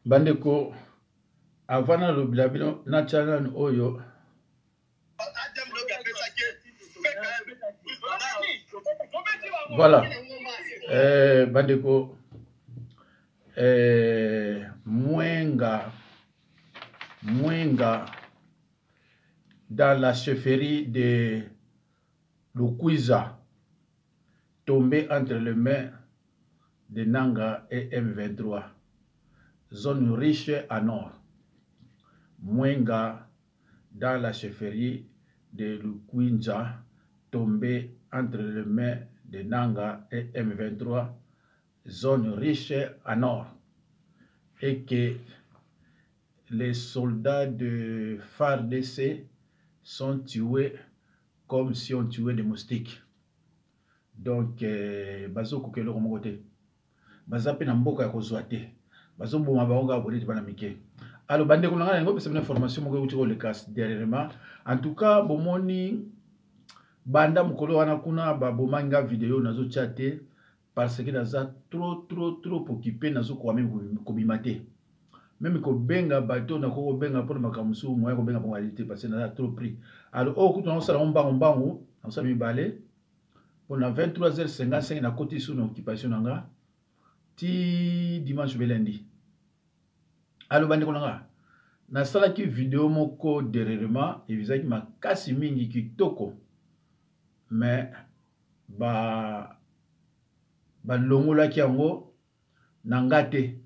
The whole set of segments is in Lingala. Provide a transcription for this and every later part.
bandeko avant na lobila na channel oyo voilà bandeko Mwenga dans la chefferie de Lukwiza tombé entre les mains de Nanga et M23, zone riche à nord. Mwenga dans la chefferie de Lukwiza tombé entre les mains de Nanga et M23, zone riche à nord, et que les soldats de FARDC sont tués comme si on tuait des moustiques. Donc, bazo kokelo comme côté. Baza pe na mboka ya kozwa te. Bazo boma baonga boliti bana mike. Alors bande ko ngana ngo pesa information moko uti ko le cas dernièrement. En tout cas, bomoni banda mukolo wana kuna ba bomanga vidéo nazo chatter parce que naza trop occupé nazo ko même ko bimate. Même ko benga bato na ko benga pour makamusu moya ko benga pour qualité parce que naza trop pris. Alors au kutu na sala mbangu na sala mibale. On a 23h55 na côté sous l'occupation nanga ti dimanche be lundi. Alors bandi konanga na sala ki vidéo moko dernièrement et visaki makasi mingi kitoko mais ba longola ki yango na ngate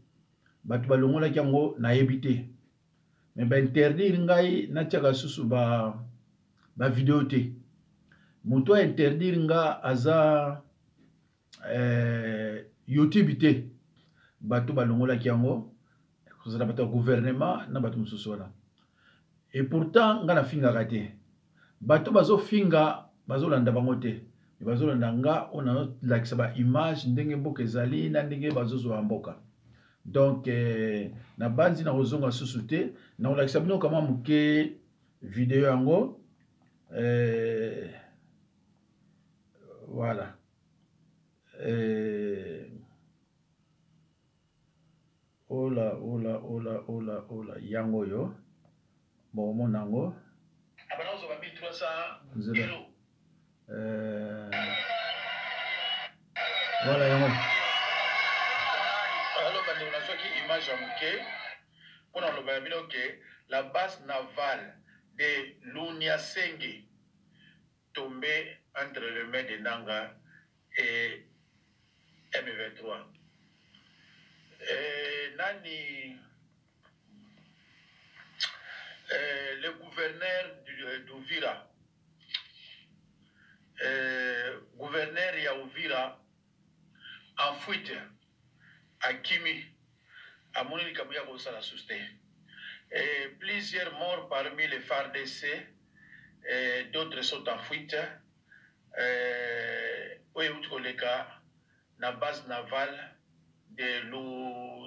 batu ba longola ki yango na yebite mais ba interdire ngai na tiaka susu ba vidéo te. Moto interdire nga aza YouTube te bato balongola kiango kozala bato gouvernement na bato mususona et pourtant nga na finga kate bato bazo finga bazo landa bango te bazo landa nga ona lakisa ba image ndenge mboka ezali na ndenge bazo zo mboka. Donc na banzi na kozonga susu te na lakisa bino kama muke vidéo yango voilà. Ola, yango yo. Bon, mon nango. Abanozo ba 1300 euros. Voilà, yango. Alors, on a une image à mouquet. On a le la base navale de Luniasenge tombée entre les mains de Nanga et M23. Le gouverneur d'Ouvira, gouverneur Yaouvira, en fuite à Kimi, à Moni Kabouya Bossala Souste. Plusieurs morts parmi les FARDC, d'autres sont en fuite. La base navale de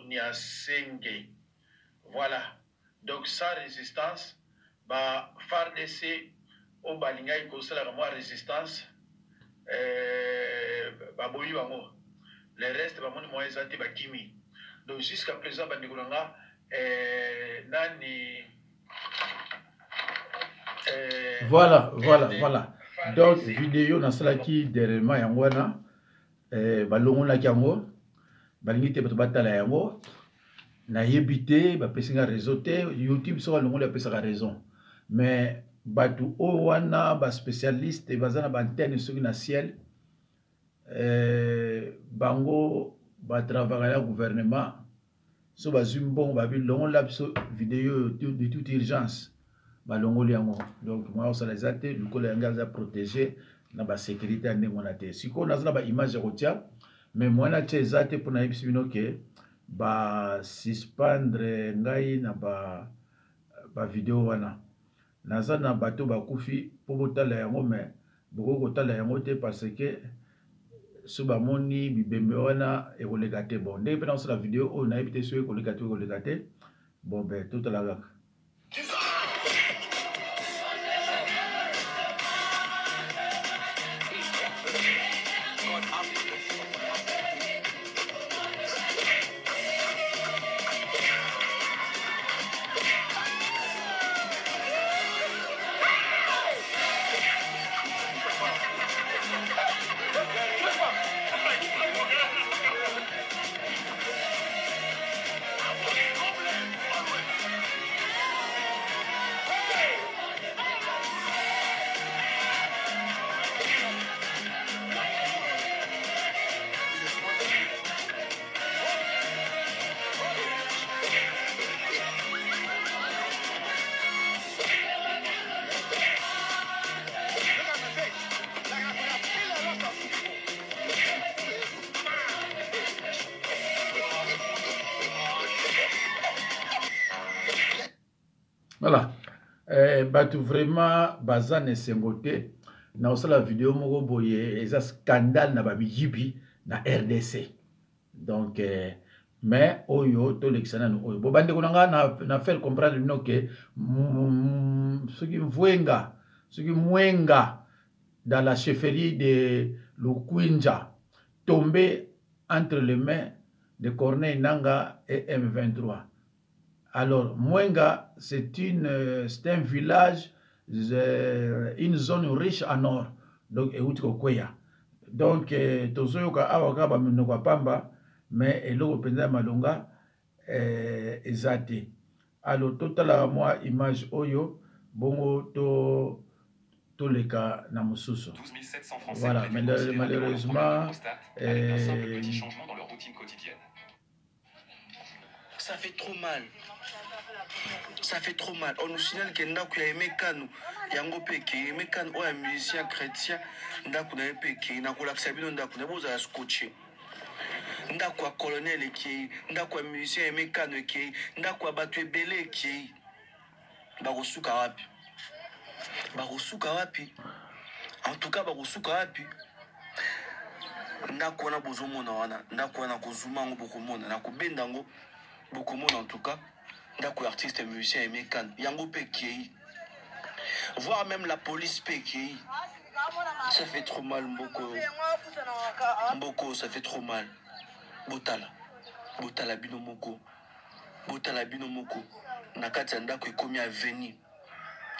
l'Uniasenge. Voilà. Donc, sans résistance, bah, FARDC, au Balinga, il y a résistance. Bah, le reste, bah, mon moyen santé, bah, Kimi. Donc, jusqu'à présent, bah, nani. Voilà. Donc, vidéo na salaki dernièrement yangwana balongola kiango balingi te bato batala yango na yebite ba pesinga réseau te YouTube so balongola pesaka raison mais bato o wana ba spécialiste bazana ba antenne soki na ciel bango ba travailler à gouvernement so bazumbon ba bilongola biso vidéo de toute urgence. Donc moi ça les a été du coup les gars a protégé na ba sécurité ande mona te siko na ba image rotia mais moi na tezate pour na ibisino ke ba suspendre ngai na ba vidéo wana naza na bato ba kufi pour botala yango mais boko kotala yango te parce que so ba moni bibembe wana e koleka te bon ndenge pe na la vidéo o na ibite so e koleka te bon ben tout la gaka. Voilà. Batu vraiment bazan esengote na osala vidéo moko boye eza scandale na babiyibi na RDC. Donc mais oyo to lexana no oyo bobande konanga na faire comprendre bino que soki mwenga dans la chefferie de Lukwinja tombé entre les mains de Corneille Nangaa et M23. Alors, Mwenga, c'est un village, une zone riche en or. Donc, donc, tozoyoka awaka baminoko pamba, mais eloko penza malonga ezate. Alors, total moi image oyo, bongo to leka na mususu. Voilà, mais malheureusement, petit changement dans leur routine quotidienne. Ça fait trop mal. Ça fait trop mal. On nous signale que Ndaku ya Emekano, Yango Peke, Emekano, un musicien chrétien, Ndaku na Peke, Ndaku la Xabino, Ndaku na Boza scotché. Ndaku a colonel qui, Ndaku a musicien Emekano qui, Ndaku a battu Belé qui, Barosuka wapi. Barosuka wapi. En tout cas, Barosuka wapi. Ndaku na bozomona wana, Ndaku na kozuma ngo bokomona, na kobendango bokomona en tout cas. Ndaku artiste musicien Emekano, Yango Peke. Voire même la police Peke. Ça fait trop mal, Mboko. Mboko, ça fait trop mal. Botala. Botala bino moko. Botala bino moko. Nakati Ndaku ekomi avenue.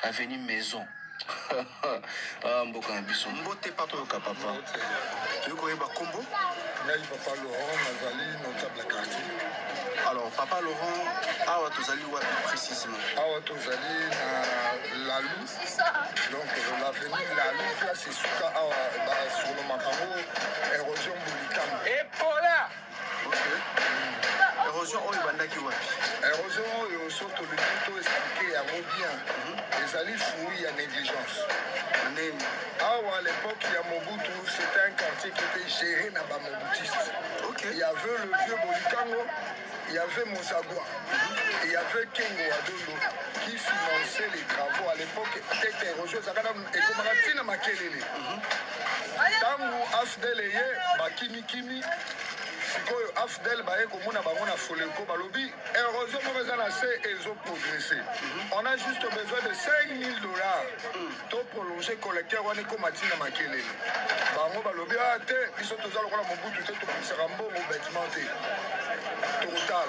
Avenue maison. Ah, Mboko na biso. Mbote pato yoka papa. Tu veux koyeba kombo? Nali papa Laurent, Nazali, notable quartier. Alors, papa Laurent, awa tozali wapi précisément? Awa tozali na la Lou. Donc l'avenue la Lou, place Suka awa sur le makambo érosion Bolikam. Et Paula. OK. Érosion oyo bandaki wapi? Érosion oyo soto le tout expliqué yango bien. Ezali fruit ya négligence. Awa à l'époque il y a Mobutu, c'était un quartier qui était géré na ba mobutiste. OK. Il y avait le vieux Bolikango. Il y avait Mosagua, il y avait Kengo Adondo qui finançait les travaux. À l'époque, c'était érosion. Ça et comme Ratina Makelele. Tangu Afdel eye, Bakimi Kimi, Sikoyo Afdel Baye Komuna Bamona Foleko Balobi, érosion mauvaise assez, ils ont progressé. On a juste besoin de 5 000 $. Pour prolonger collecteur, on est comme Matina Makelele. Bango Balobi, ah, ils sont tous allés à Mobutu, tout le Sarambo, au bâtiment. Total.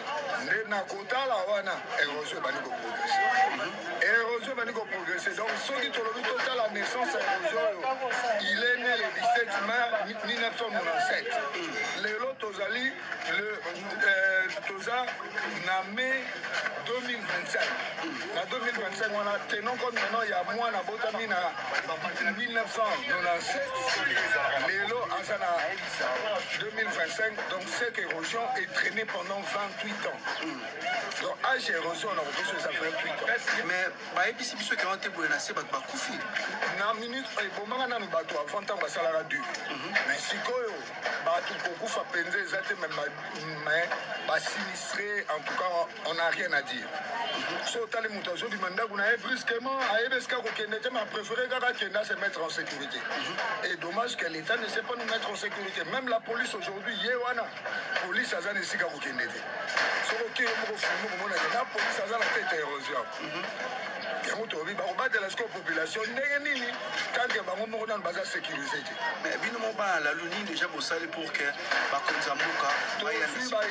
Na Kotala wana érosion baniko progresser. Érosion baniko progresser. Donc ceux qui ont total la naissance érosion, il est né le 17 mai 1997. Le lot Tozali le Toza na mai 2025. Na 2025 on a tenant compte maintenant il y a moins na botami na 1997. Le lot azana 2025 donc cette érosion est traînée pendant 28 ans. Donc, âge érosion, on a repris ça 28 ans. Mais, bah, et puis, si vous avez été pour la CEBA, bah, Koufi. Na minute, bon, maintenant, nous bateau avant temps, bah, ça l'a dû. Mais si quoi, bah, tout beaucoup fait penser, ça mais, bah, sinistré, en tout cas, on n'a rien à dire. So, t'as les moutons, du mandat, on a brusquement, à Ebeska, mais préféré Kenda se mettre en sécurité. Et dommage que l'État ne sait pas nous mettre en sécurité. Même la police aujourd'hui, Yewana, police, ça n'a pas Kenda. Soki la police a la tête érosion. La population quand il sécurisé. Mais la Luni déjà pour que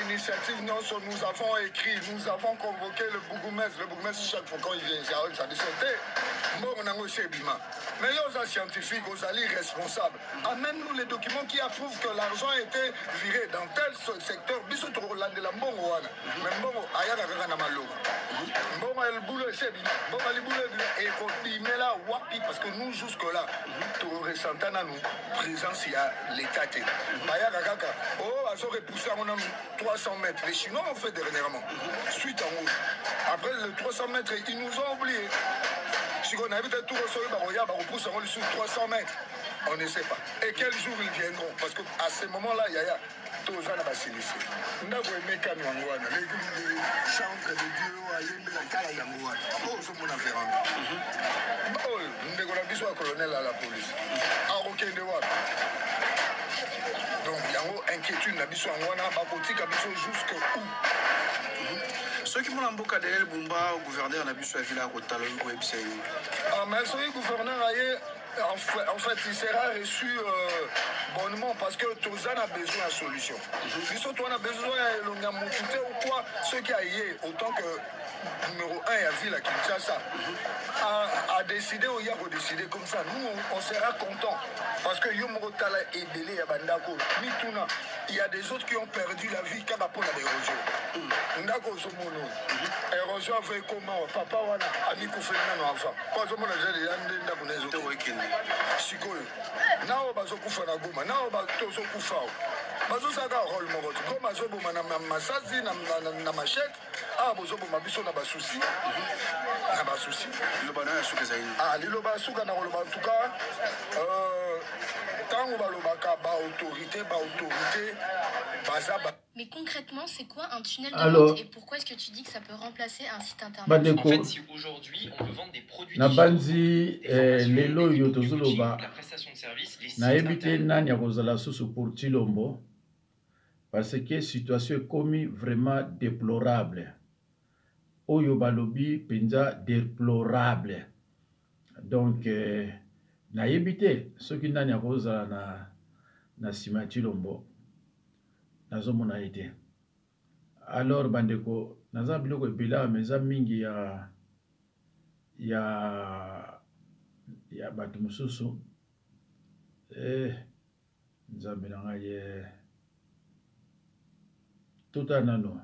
initiative nous avons écrit, nous avons convoqué le bourgmestre chaque fois quand il vient, ça discuté. Mais les scientifiques, aux alliés responsables, amène-nous les documents qui approuvent que l'argent a été viré dans tel secteur. Mais bon, parce que nous jusque-là, nous ressentons nous présence il y a l'État. Oh, ils ont repoussé à 300 mètres. Les Chinois ont fait dernièrement. Suite en haut. Après les 300 mètres, ils nous ont oubliés. Si on avait tout reçu, on repousse sur 300 mètres. On ne sait pas. Et quel jour ils viendront? Parce qu'à ce moment-là, Yaya, tous les gens ont silencié. Nous avons aimé Kanouangouana, les chantres de Dieu, la Kala Yangouana. Oh, c'est mon affaire. Oh, nous avons besoin de colonel à la police. À aucun devoir. Donc, il y a une inquiétude, nous avons besoin de politique, jusqu'où? Ceux qui m'ont emboqué derrière Bumba, au gouverneur, on a besoin de la Kotalo, au website. Ah, mais ce gouverneur, en fait, il sera reçu bonnement parce que tout le monde a besoin de solution. Surtout, on a besoin de ou quoi, ce qui a eu, autant que numéro 1 à Ville à Kinshasa, a décidé ou il y a décidé comme ça. Nous, on sera contents parce que Yomorotala est belé à Bandako. Mituna, il y a des autres qui ont perdu la vie car rapport à l'érosion. Ndako Somono, érosion avec comment papa wana, ami Koufena no enfant. Pas au monde j'ai dit ndako nezo. Sikoyo. Nao bazokufa na Goma, nao bazokufa. Bazosaka rôle moko. Comme azoboma na masazi na machette, ah bozoboma biso na basusi. Na basusi. Loba na suka zaini. Ah liloba suka na loba en tout cas tango balobaka ba autorité bazaba. Mais concrètement, c'est quoi un tunnel de Alors, vente et pourquoi est-ce que tu dis que ça peut remplacer un site internet? Bandeko, En fait, si aujourd'hui on veut vendre des produits na digitaux, banzi des formations, lelo des yo vidéos tozoloba coaching, la prestation de services, les sites na ebite internet. nani ya kozala susu pour Chilombo parce que situation est commis vraiment déplorable. Oyo balobi penza déplorable. Donc na ebite soki nani ya kozala na sima Chilombo nazomona ete. Alors bandeko naza biloko ebela meza mingi ya bato mosusu nzambe na ngai ye tota nano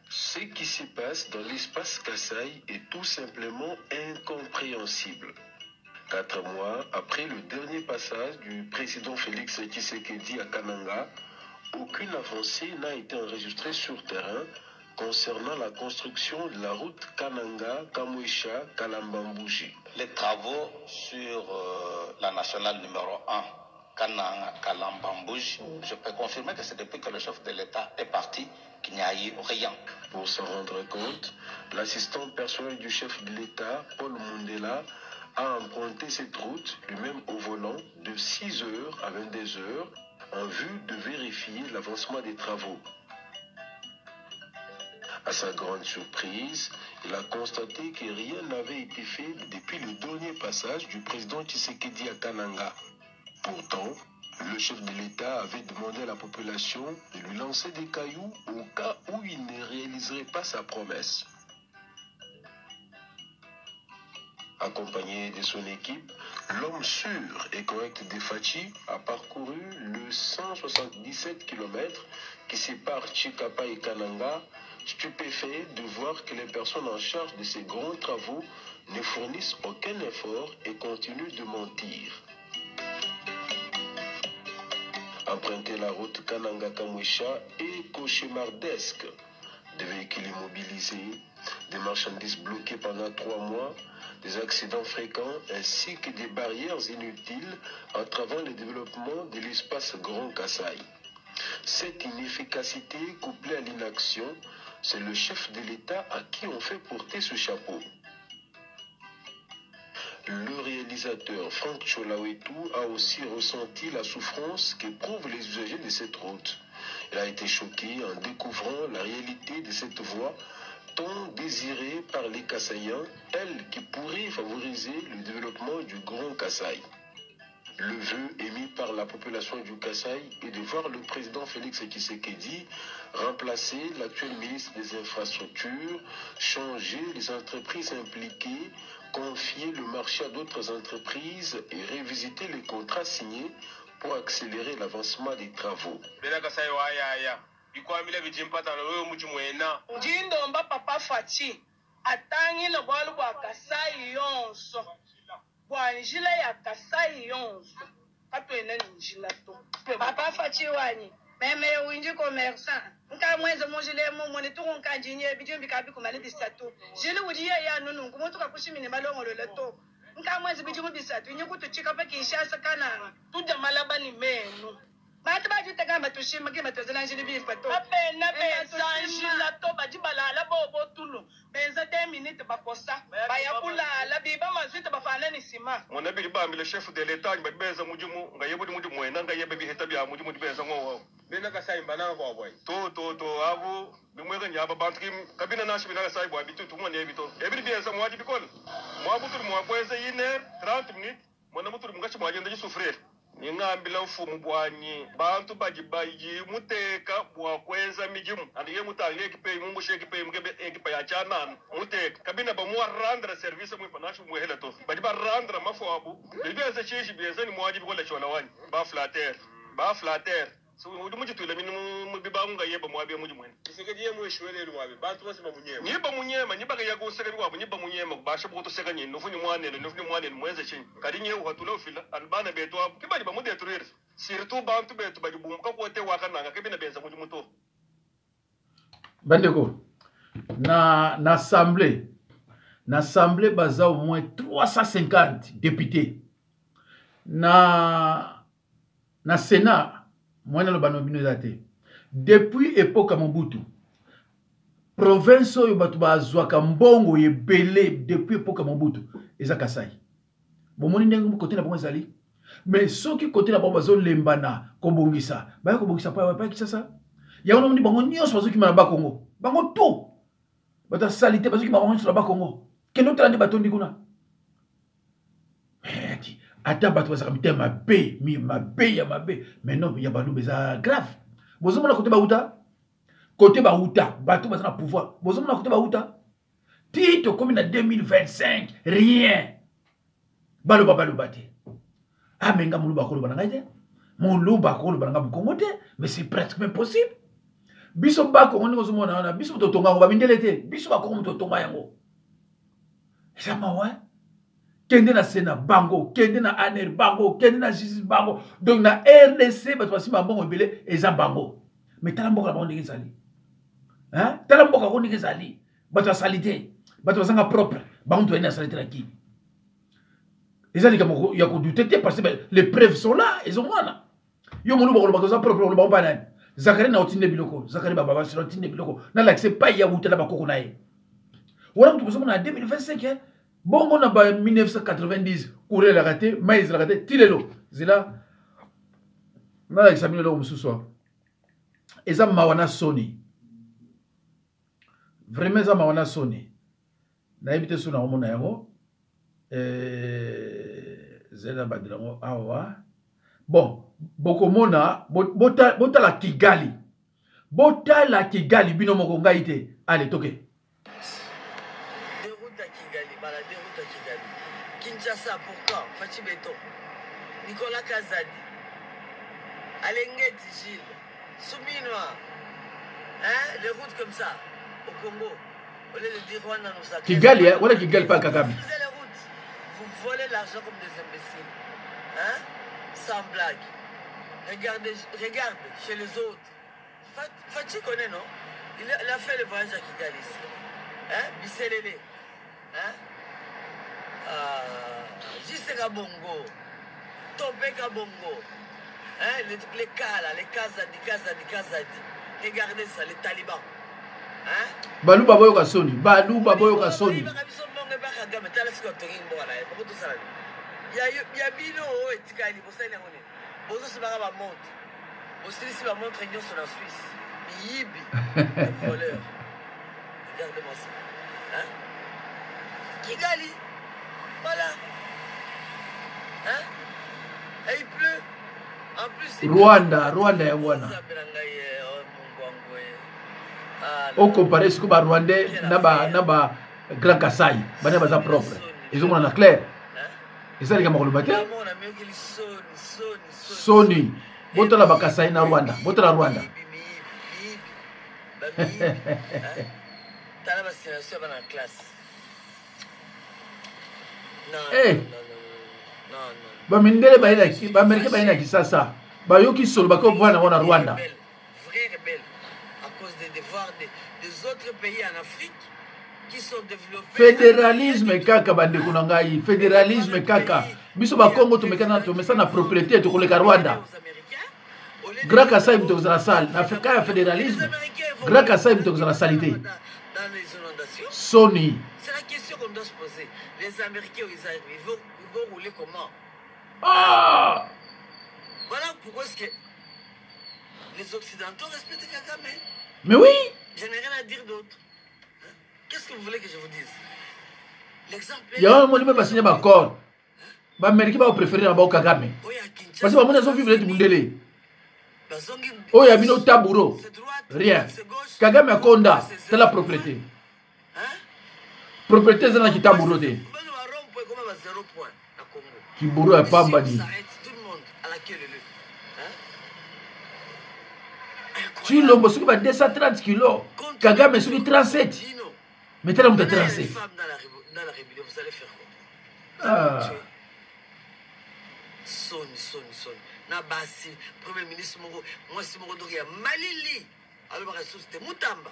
Ce qui se passe dans l'espace Kasaï est tout simplement incompréhensible. 4 mois après le dernier passage du président Félix Tshisekedi à Kananga, aucune avancée n'a été enregistrée sur terrain concernant la construction de la route Kananga-Kamwisha-Kalambambouji. Les travaux sur la nationale numéro 1, Kananga-Kalambambouji, je peux confirmer que c'est depuis que le chef de l'État est parti qu'il n'y a eu rien. Pour s'en rendre compte, l'assistant personnel du chef de l'État, Paul Mundela, a emprunté cette route, lui-même au volant, de 6h à 22h, en vue de vérifier l'avancement des travaux. À sa grande surprise, il a constaté que rien n'avait été fait depuis le dernier passage du président Tshisekedi à Kananga. Pourtant, le chef de l'État avait demandé à la population de lui lancer des cailloux au cas où il ne réaliserait pas sa promesse. Accompagné de son équipe, l'homme sûr et correct de Fachi a parcouru le 177 km qui sépare Chikapa et Kananga, stupéfait de voir que les personnes en charge de ces grands travaux ne fournissent aucun effort et continuent de mentir. Emprunter la route Kananga-Kamwisha est cauchemardesque. Des véhicules immobilisés, des marchandises bloquées pendant 3 mois, des accidents fréquents ainsi que des barrières inutiles entravant le développement de l'espace Grand Kasaï. Cette inefficacité couplée à l'inaction, c'est le chef de l'État à qui on fait porter ce chapeau. Le réalisateur Franck Cholawetu a aussi ressenti la souffrance qu'éprouvent les usagers de cette route. Il a été choqué en découvrant la réalité de cette voie tant désirée par les Kassaïens, elle qui pourrait favoriser le développement du Grand Kasaï. Le vœu émis par la population du Kasaï est de voir le président Félix Tshisekedi remplacer l'actuel ministre des Infrastructures, changer les entreprises impliquées, confier le marché à d'autres entreprises et révisiter les contrats signés pour accélérer l'avancement des travaux. Jindomba papa Fachi atangi na bwalu bwa Kasai yonso bwa njila ya Kasai yonso kato ene njila to papa Fachi wani meme winji commerçant nka mwenze monjile mo mone to nka jinye bidio bikabi kumale bisato jile wudi ya nunu ngumo to kakushimine malongo le to nka mwenze bidio bisato nyi kutuchika pa kishasa kana tuja malaba ni menu mata ba juta kama tushima kima tozela njili bifato apena pesa njila to bajibala la bobo tulu benza 10 minutes bakosa baya kula la biba mazita bafana ni sima on a ba le chef de l'état ngi beza mujumu nga yebudi mujumu ena nga yebe biheta bya mujumu beza ngo bena ka sai bana ko boy to abu bimwega nyaba bantu kim kabina nashi bina sai boy bitu tumo ne bito ebiri beza mwaji bikol mwabutur mwabweza yiner 30 minutes mwana mutur mungachi mwagenda jisufrere ningambila mfumu bwanyi bantu bajibayi muteka bwakweza mijimu andiye mutange kipe mumbushe kipe mgebe ekipa ya chana muteka kabina ba muarandra service mu panashu mu hela to bajiba randra mafabu bibeze chishi beze ni mwaji bikola chola wani ba flatter so muji tule minu bibangu yeba mwabe muji mwene isekeje mu shwele mwabe bantu bose bamunyema niba munyema niba ya guseka bwabo niba munyema basha buto seka nyine nufuni mwanene mweze chin kadinye uhatula ufila albana beto kibaji bamude turir surtout bantu beto bajibumuka kote wakananga kebina benza muji muto bandeko na assemblée baza au moins 350 députés na Sénat moi na lobano bino zate depuis époque Mobutu province oyo bato bazwaka mbongo yebele depuis époque Mobutu eza Kasai bomoni ndenge côté na bango ezali mais soki côté na bango bazolembana kobongisa baya kobongisa pa Kinshasa yango nomoni bango nyonso bazokima na Bakongo bango to bato salité bazokima bango nyonso na Bakongo kende otala nde batondi kuna ata bato bazaka mitema mabe ya mabe mais non ya balu beza grave bozomona côté bauta bato baza na pouvoir bozomona côté bauta tito comme na 2025 rien baloba te amenga muluba koloba na ngai te muluba koloba na Kongo te mais c'est presque impossible biso Bakongo ni bozomona wana biso totonga ngo babindele te biso Bakongo totonga yango sama wa kende na Sénat bango kende na ANR bango kende na justice bango donc na RDC bato basima bango ebele eza bango mais tala mboka bango ndenge ezali hein tala mboka ko ndenge ezali bato ya salité bato bazanga propre bango to ena salité na kini ezali kama ya ko douter parce que les preuves sont là ils ont wana yo mulu bako bato za propre lo bango banani Zakari na otinde biloko Zakari baba sur otinde biloko na l'accès pas ya utela bakoko na ye wala mtu kusoma na 2025 bongo na ba 1990 courir la raté mais la raté tilelo zila na examiner lo mususo eza mawana soni vraiment eza mawana soni na ebite sona omona yango zela badrango awa bon bokomona botala Kigali bino moko ngai te allez toke Kinshasa, pourquoi Fachi Beto, Nicolas Kazadi, Alengeti Gilles, Souminois, hein, les routes comme ça, au Congo, au lieu de dire Rwanda nous a... Kigali, hein, voilà Kigali pas Kagame. Vous les routes, vous volez l'argent comme des imbéciles, hein, sans blague. Regarde chez les autres. Fachi connaît, non? Il a fait le voyage à Kigali ici, hein, Bisselele, hein. Juste Kabongo, Topé Kabongo, hein, les cas là, les Kazadi. Regardez ça, les talibans. Hein? Balou Baboyo Kasoni, Balou Baboyo Kasoni. Il y a Bilo et Tikali, vous savez, vous savez, c'est pas montre. Vous savez, c'est la montre en Suisse. Yibi, voleur. Regardez-moi ça. Hein? Kigali. Voilà. Hein? Et il pleut. En plus, Rwanda ya wana. On compare ce que ba Rwandais na ba Grand Kasai, bana baza propre. Ils ont na clair. Et ça les gars makolo baté. Sony. Botala ba Kasai na Rwanda. Botala Rwanda. Tala ba c'est dans la classe. Eh, ba mindele ba ina ki ba Amerika ba ina Kisasa ba yoki solo ba ko vana wana Rwanda. Vrai rebelle à cause des autres pays en Afrique qui sont développés. Fédéralisme kaka bande kunangai, fédéralisme kaka. Biso ba Congo tumekana tumesana propriété to koleka Rwanda. Grâce à ça ils la salle, n'afrika ya fédéralisme. Grâce à ça ils la salité. Dans les inondations. Sony. C'est la question qu'on doit se poser. Les Américains ils arrivent, ils vont rouler comment? Ah! Voilà pourquoi est-ce que les Occidentaux respectent Kagame. Mais oui! Je n'ai rien à dire d'autre. Qu'est-ce que vous voulez que je vous dise? L'exemple est... Il y a un moment où il signé un accord. Les Américains vont préférer un Kagame. Parce que les gens vivent le Mundele. Oh, il y a un taburo. Rien. Kagame a Konda. C'est la propriété. Propriété, c'est la qui taburo. Qui bourreau est pas mbadi. Tu l'as dit, c'est 230 kilos. Kagame est 37. Mais tu as 37. Dans la rébellion, vous allez faire quoi? Ah. Soni. Nabasi, Premier ministre Moro, moi c'est Moro Doria, Malili. Alors, la ressource c'était Moutamba.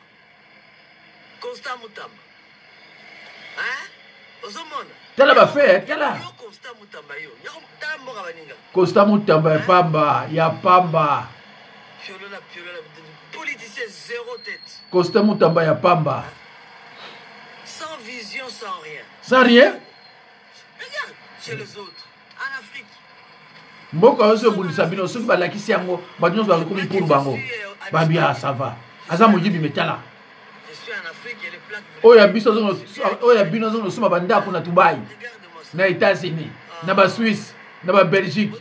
Constant Moutamba. Hein? Ozomona. Tala ba fait, tala. Constant Moutamba yo. Tala Mora Baninga. Constant Moutamba ya Pamba, ya Pamba. Piolola, politicien zéro tête. Constant Moutamba ya Pamba. Sans vision, sans rien. Sans rien? Regarde, chez les autres, en Afrique. Mboka ozo bundisa bino soki balakisi yango badino ba komi pour bango. Babia ça va. Aza moyibi metala. Je suis en Afrique et les plaques. Oya biso zo oya bino zo suma banda ko na Dubai. Na États-Unis, na ba Suisse, na ba Belgique.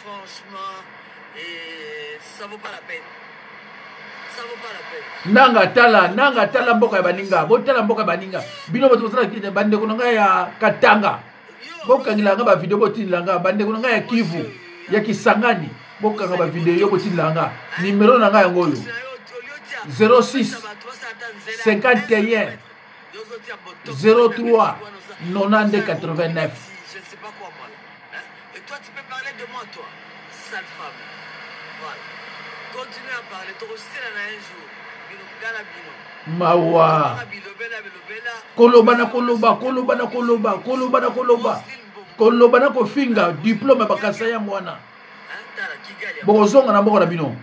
Franchement, ça vaut pas la peine. Ça vaut pas la peine. Nanga tala mboka ya baninga. Botala mboka ya baninga. Bino bato sala kite bande ko nga ya Katanga. Boka ngilanga ba video botilanga bande ko nga ya Kivu. Ya Kisangani. Boka nga ba video botilanga. Numéro nanga ya ngoyo. 06 51 03 90 89. Je ne sais pas quoi moi. Et toi tu peux parler de moi toi, sale femme. Voilà. Continue à parler. Tu aussi là un jour. Mawa. Koloba na kofinga diplôme bakasa ya mwana. Bozonga na mboko na bino.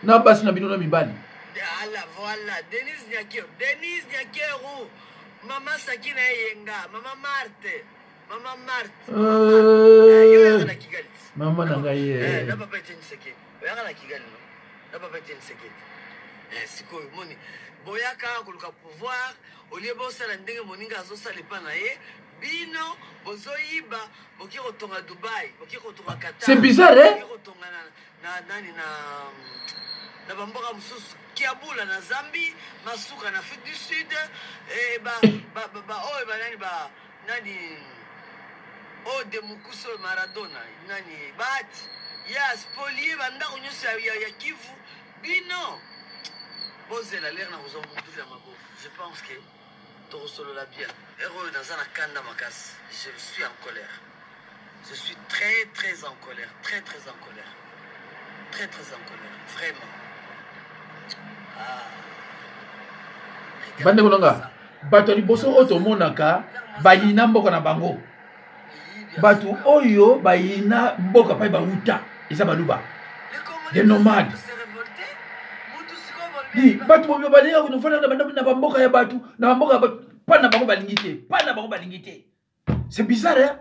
Na basi na bino na mibali. Voilà, Denise Nyakero. Maman Sakina Yenga, Maman Marthe. Maman Nangaye. Na papa était Nseke. Oyaka na Kigali no. Na papa était Nseke. Sikoyo moni. Boyaka koluka pouvoir, olie bosala ndenge moninga azosala epa na ye. Bino bozoyiba boki kotonga Dubai, boki kotonga Qatar. C'est bizarre, hein? Boki kotonga na bamboka mususu Kiabula na Zambie, Masuka na Afrique du Sud, et de Mukuso Maradona, nani bat, ya spolié banda onyosa ya Kivu, bino. Bozela l'air na ozo mutu ya mabo. Je pense que to solo la bien. Héros dans un kanda makas. Je suis en colère. Je suis très en colère, très en colère. Très en colère, vraiment. Bande kolonga bato liboso oto monaka bayina mboka na bango bato oyo bayina mboka pa bauta eza baluba des nomades di bato bo balinga ko nofana na bamboka ya bato na bamboka pa na bango balingi te c'est bizarre hein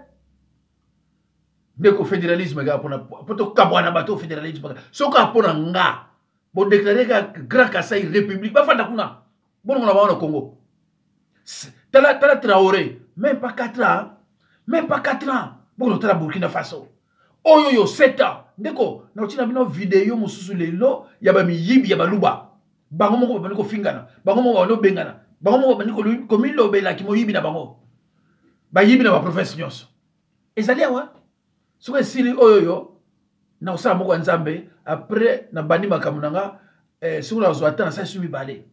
ndeko fédéralisme ga pona poto kabwana bato fédéralisme soka pona nga bon déclarer que Grand Kasaï République ba fanda kuna bon on a au Congo tala Traoré même pas 4 ans bon tala Burkina Faso oyo 7 ans ndeko na utina bino vidéo mususu lelo ya ba miyibi ya baluba bango moko ba ko fingana bango moko ba bengana bango moko ba ko komi lobela ki moyibi na bango ba yibi na ba province nyonso ezali awa soka sili oyo na osala moko nzambe après na bandi makamunanga soka na zoata na sa sumi balé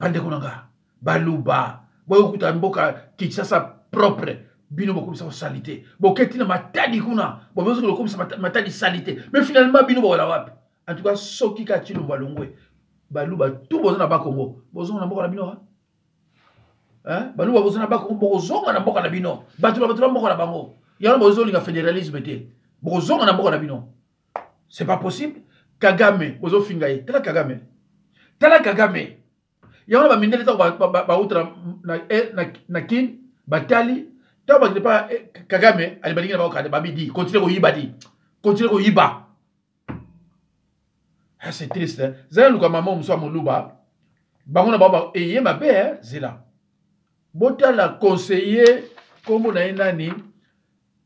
bande konanga baluba boyo kuta mboka Kinshasa propre bino bokomisa ko salité boketi na matadi kuna bobezo ko komisa matadi salité mais finalement bino bola wapi en tout cas soki ka tilo balongwe baluba tout bozo na ba Congo bozo na mboka na bino hein baluba bozo na ba Congo bozo na mboka na bino batu na mboka na bango yana bozo linga fédéralisme te bozo na mboka na bino c'est pas possible. Kagame bozo fingaye tala Kagame yana ba mindele ta ba utra na kin batali ta ba pas Kagame ali balinga ba ka ba bidi continue ko yiba ah, c'est triste. Hein? Zela luka maman mso moluba. Bangona baba eye mabe zela. Bota la conseiller comme na nani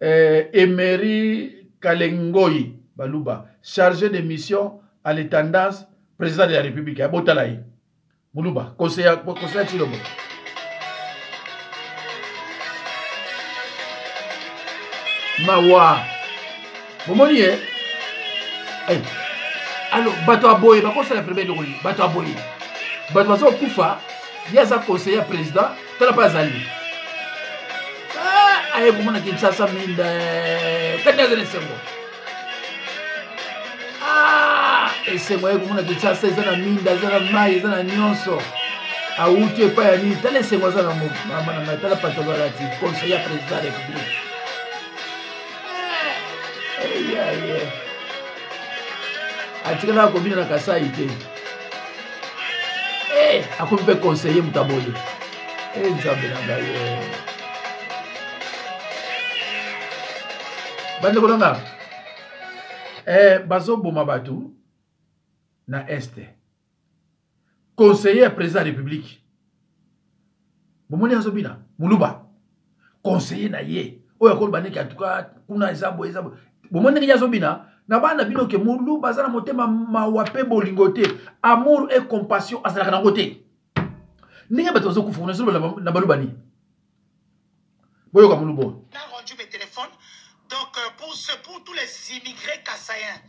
Emery Kalengoyi baluba chargé de mission à l'étendance président de la République. Bota la yi. Moluba conseiller Chilobo. Mawa. Bomoni eh. Alors, bato aboye, bako c'est la première de Roli, bato aboye. Bato baso kufa, yaza conseiller président, tala pas azali. Ah, aye kumona Kinshasa minda, kati azali sengo. Ah, esengo aye kumona Kinshasa ezana minda, ezana mai, ezana nyonso. Auti epa ya nini, tala esengo ezana mama na tala patolo lati, conseiller président de la République. Aye. Atikala komina na Kasai te. Akompe conseiller mutaboli. Nzambe na ngaye. Bande kolanga. Bazo boma batu na este. Conseiller président de la République. Bomoni azobina, muluba. Conseiller na ye. Oya ko baneki atuka kuna ezabo. Bomoni ngi azobina. Nabana bino ke mulu bazana motema mawape bolingote amour et compassion azalaka na ngote ninga bato zo kufuna zo na balubani boyo ka mulu bo n'a rendu mes téléphones donc pour tous les immigrés kassaïens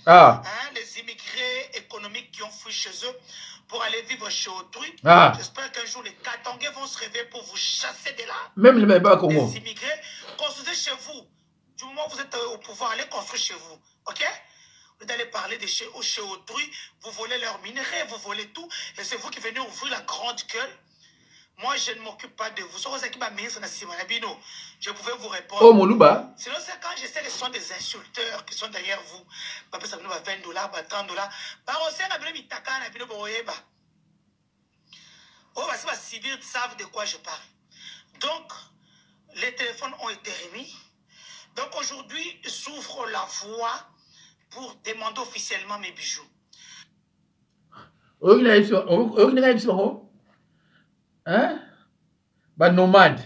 les immigrés économiques qui ont fui chez eux pour aller vivre chez autrui j'espère qu'un jour les Katangais vont se réveiller pour vous chasser de là même les Congo les immigrés construisez chez vous du moment où vous êtes au pouvoir allez construire chez vous ok. Vous allez parler de chez autrui, vous volez leurs minerais, vous volez tout, et c'est vous qui venez ouvrir la grande gueule. Moi, je ne m'occupe pas de vous. Je pouvais vous répondre. Oh, Moluba. Sinon, c'est quand je sais que ce sont des insulteurs qui sont derrière vous. Ça va 20 $, 30 $. Oh, les civils savent de quoi je parle. Donc, les téléphones ont été remis. Donc, aujourd'hui, s'ouvre la voie pour demander officiellement mes bijoux. Hein? Ba nomade.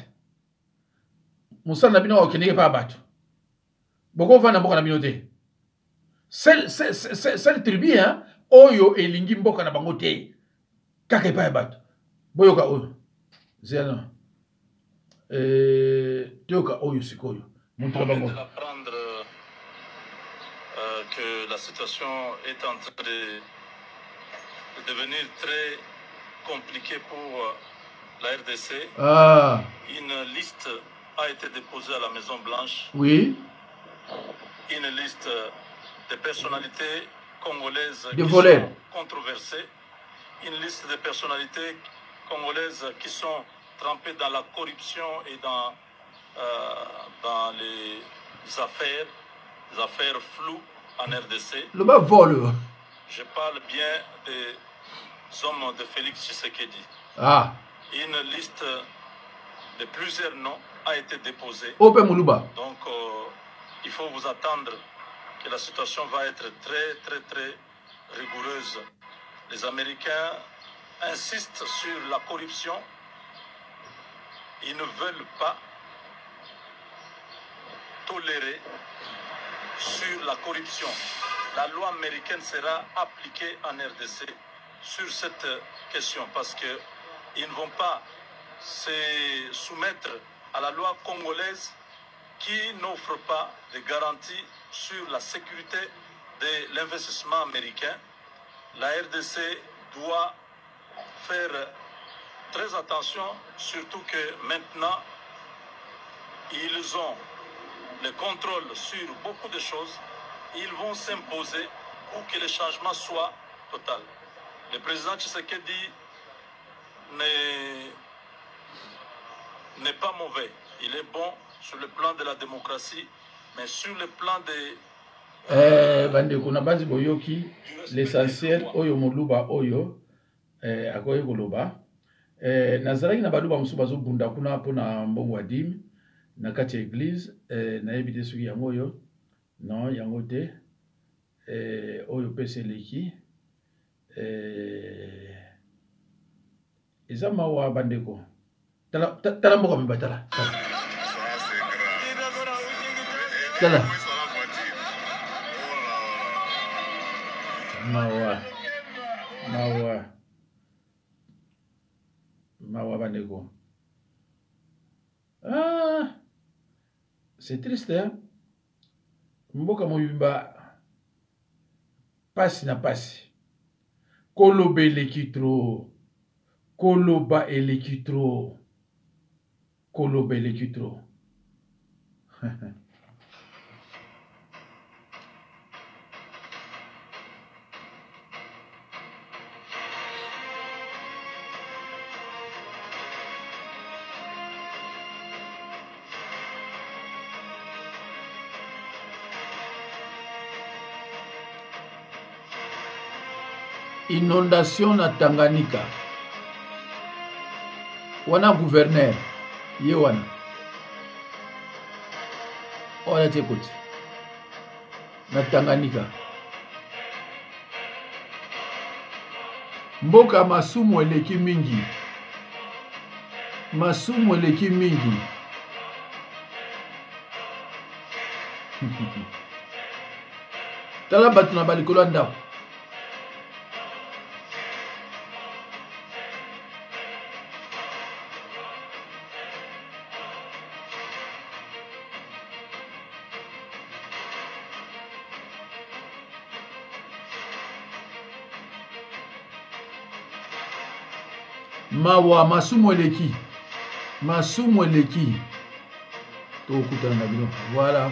Moussa n'a pas okende pas battu. Beaucoup va na mboka na binote. Celle tribu hein, oyo elingi mboka na bango te. Kaka pas battu. Boyoka oyo. Zena. Tioka oyo sikoyo. Montre bango. Que la situation est en train de devenir très compliquée pour la RDC. Une liste a été déposée à la Maison Blanche. Oui. Une liste de personnalités congolaises qui sont controversées. Une liste de personnalités congolaises qui sont trempées dans la corruption et dans les affaires floues en RDC. Le bas vole. Je parle bien des hommes de Félix Tshisekedi. Une liste de plusieurs noms a été déposée. Donc, il faut vous attendre que la situation va être très rigoureuse. Les Américains insistent sur la corruption. Ils ne veulent pas tolérer sur la corruption. La loi américaine sera appliquée en RDC sur cette question parce qu'ils ne vont pas se soumettre à la loi congolaise qui n'offre pas de garantie sur la sécurité de l'investissement américain. La RDC doit faire très attention, surtout que maintenant, ils ont le contrôle sur beaucoup de choses. Ils vont s'imposer pour que le changement soit total. Le président Tshisekedi n'est pas mauvais. Il est bon sur le plan de la démocratie, mais sur le plan de... Bande kuna bazi boyoki l'essentiel oyo moluba oyo akoye koloba nazalaki na baluba mosusu bazobunda kuna mpona mbongo wa dime na kati ya église nayebi te soki yango oyo non yango te oyo pesa eleki eza mawa bandeko tala mboka miba tala mawa bandeko. Ah, c'est triste, hein? Mboka mobimba pasi na pasi. Koloba eleki trop. Koloba eleki trop. Koloba eleki trop. Inondation na Tanganyika. Wana gouverneur ye wana. Ola tekoti. Na Tanganyika. Mboka masumu eleki mingi. Masumu eleki mingi. Tala batu na balikolo ndako. Mawa masumu eleki. Masumu eleki. Tokutana na bino. Voilà.